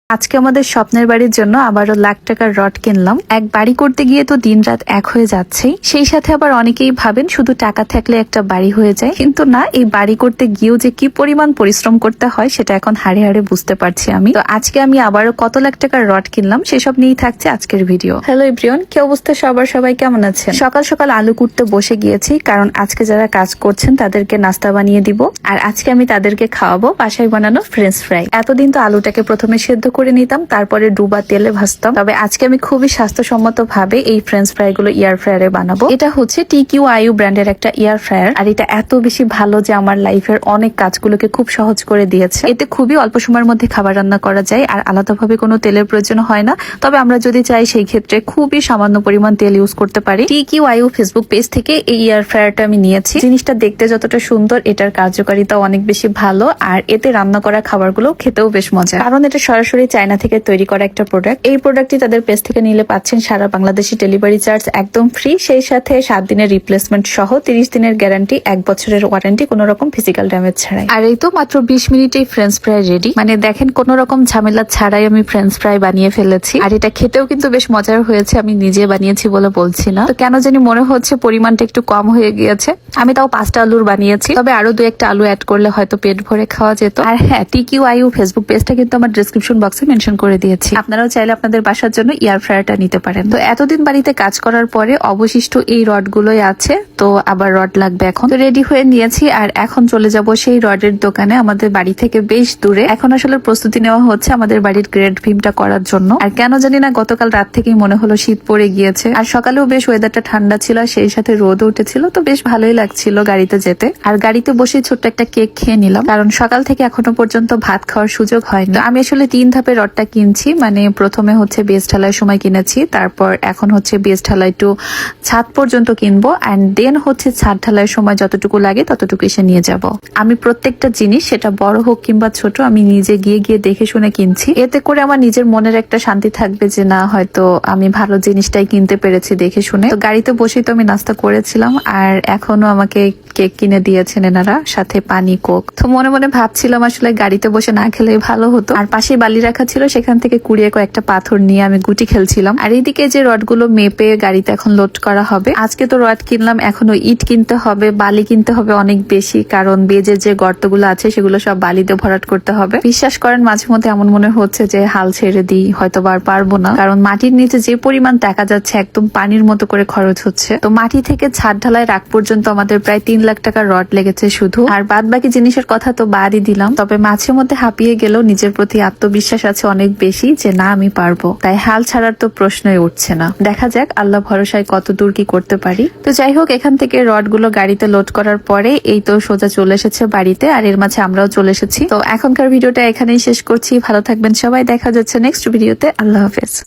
আজকে আমাদের স্বপ্নের বাড়ির জন্য আবারও লাখ টাকার রড কিনলাম। এক বাড়ি করতে গিয়ে তো দিন রাত এক হয়ে যাচ্ছেই, সেই সাথে আবার অনেকেই ভাবেন শুধু টাকা থাকলে একটা বাড়ি হয়ে যায়, কিন্তু না, এই বাড়ি করতে গিয়েও যে কি পরিমাণ পরিশ্রম করতে হয় সেটা এখন হাড়ে হাড়ে বুঝতে পারছি আমি। তো আজকে আমি আবারও কত লাখ টাকার রড কিনলাম সেসব নিয়েই থাকছে আজকের ভিডিও। হ্যালো এভরিওয়ান, কি অবস্থা সবাই কেমন আছেন? সকাল সকাল আলু কুটতে বসে গিয়েছি, কারণ আজকে যারা কাজ করছেন তাদেরকে নাস্তা বানিয়ে দিব, আর আজকে আমি তাদেরকে খাওয়াবো বাসায় বানানো ফ্রেঞ্চ ফ্রাই। এতদিন তো আলুটাকে প্রথমে সেদ্ধ করে নিতাম, তারপরে ডুবা তেলে ভাজতাম। তবে আজকে আমি খুবই স্বাস্থ্যসম্মত ভাবে এই ফ্রেঞ্চ ফ্রাই গুলো এয়ার ফ্রায়ারে বানাবো। এটা হচ্ছে TQIU ব্র্যান্ডের একটা এয়ার ফ্রায়ার, আর এটা এত বেশি ভালো যে আমার লাইফের অনেক কাজগুলোকে খুব সহজ করে দিয়েছে। এতে খুবই অল্প সময়ের মধ্যে খাবার রান্না করা যায়, আর আলাদাভাবে কোনো তেলের প্রয়োজন হয় না। তবে আমরা যদি চাই সেই ক্ষেত্রে খুবই সামান্য পরিমাণ তেল ইউজ করতে পারি। TQIU ফেসবুক পেজ থেকে এই এয়ার ফ্রায়ারটা আমি নিয়েছি। জিনিসটা দেখতে যতটা সুন্দর, এটার কার্যকারিতা অনেক বেশি ভালো, আর এতে রান্না করা খাবারগুলো খেতেও বেশ মজা, কারণ এটা সরাসরি চায়না থেকে তৈরি করা একটা প্রোডাক্ট। এই প্রোডাক্টটি তাদের পেজ থেকে নিলে পাচ্ছেন সারা বাংলাদেশি ডেলিভারি চার্জ একদম ফ্রি, সেই সাথে 7 দিনের রিপ্লেসমেন্ট সহ 30 দিনের গ্যারান্টি, 1 বছরের ওয়ারেন্টি কোনো রকম ফিজিক্যাল ড্যামেজ ছাড়াই। আর এই তো মাত্র 20 মিনিটেই ফ্রেঞ্চ ফ্রাই রেডি। মানে দেখেন, কোনো রকম ঝামেলা ছাড়াই আমি ফ্রেঞ্চ ফ্রাই বানিয়ে ফেলেছি, আর এটা খেতেও কিন্তু বেশ মজার হয়েছে। আমি নিজে বানিয়েছি বলে বলছি না, তো কেন জানি মনে হচ্ছে পরিমাণটা একটু কম হয়ে গিয়েছে। আমি তাও 5টা আলুর বানিয়েছি, তবে আরো 2-1টা আলু অ্যাড করলে হয়তো পেট ভরে খাওয়া যেত। আর হ্যাঁ, TQIU ফেসবুক পেজটা কিন্তু আমার ডেসক্রিপশন বক্সে মেনশন করে দিয়েছি, আপনারাও চাইলে আপনাদের বাসার জন্য এয়ার ফ্রায়ারটা নিতে পারেন। তো এতদিন বাড়িতে কাজ করার পরে অবশিষ্ট এই রড গুলোই আছে, তো আবার রড লাগবে। এখন তো রেডি হয়ে নিয়েছি, আর এখন চলে যাব সেই রডের দোকানে, আমাদের বাড়ি থেকে বেশ দূরে। এখন আসলে প্রস্তুতি নেওয়া হচ্ছে আমাদের বাড়ির গ্রেড ভীমটা করার জন্য। আর কেন জানি না, গতকাল রাত থেকেই মনে হলো শীত পড়ে গিয়েছে, আর সকালেও বেশ ওয়েদারটা ঠান্ডা ছিল, সেই সাথে রোদও উঠেছিল, তো বেশ ভালোই লাগছিল গাড়িতে যেতে। আর গাড়িতে বসে ছোট্ট একটা কেক খেয়ে নিলাম, কারণ সকাল থেকে এখনো পর্যন্ত ভাত খাওয়ার সুযোগ হয়নি। আমি আসলে 3 ধাপে রডটা কিনছি, মানে প্রথমে হচ্ছে বেস ঢালাইয়ের সময় কিনেছি, তারপর এখন হচ্ছে বেস ঢালাই টু ছাদ পর্যন্ত কিনবো, এন্ড দেন হচ্ছে ছাদ ঢালাইয়ের সময় যতটুকু লাগে ততটুকু এসে নিয়ে যাব। আমি প্রত্যেকটা জিনিস, সেটা বড় হোক কিংবা ছোট, আমি নিজে গিয়ে দেখে শুনে কিনছি। এতে করে আমার নিজের মনের একটা শান্তি থাকবে যে না, হয়তো আমি ভালো জিনিসটাই কিনতে পেরেছি দেখে শুনে। তো গাড়িতে বসেই তো আমি নাস্তা করেছিলাম, আর এখনো আমাকে কেক কিনে দিয়েছেন এনারা, সাথে পানি, কোক। তো মনে মনে ভাবছিলাম আসলে গাড়িতে বসে না খেলেই ভালো হতো। আর পাশে বালি রাখা ছিল, সেখান থেকে কুড়িয়ে কয়েকটা পাথর নিয়ে আমি গুটি খেলছিলাম। আর এইদিকে যে রডগুলো মেপে গাড়িতে এখন লোড করা হবে। আজকে তো রড কিনলাম, এখনো ইট কিনতে হবে, বালি কিনতে হবে অনেক বেশি, কারণ বেজের যে গর্তগুলো আছে সেগুলো সব বালিতে ভরাট করতে হবে। বিশ্বাস করেন, মাঝে মধ্যে এমন মনে হচ্ছে যে হাল ছেড়ে দিই, হয়তো আর পারবো না, কারণ মাটির নিচে যে পরিমাণ দেখা যাচ্ছে একদম পানির মতো করে খরচ হচ্ছে। তো মাটি থেকে ছাদ ঢালাই রাখ পর্যন্ত আমাদের প্রায় 3 লাখ টাকার রড লেগেছে শুধু। আর বাদ বাকি জিনিসের কথা তো বাদই দিলাম, তবে মাঝে মধ্যে হাঁপিয়ে গেলেও নিজের প্রতি আত্মবিশ্বাস আছে অনেক বেশি যে না, আমি পারবো, তাই হাল ছাড়ার তো প্রশ্নই উঠছে না। দেখা যাক আল্লাহ ভরসায় কত দূর কি করতে পারি। তো যাই হোক, এখান থেকে রড গুলো গাড়িতে লোড করার পরে এই তো সোজা চলে এসেছে বাড়িতে, আর এর মাঝে আমরাও চলে এসেছি। তো এখনকার ভিডিওটা এখানেই শেষ করছি। ভালো থাকবেন সবাই, দেখা যাচ্ছে নেক্সট ভিডিওতে। আল্লাহ হাফেজ।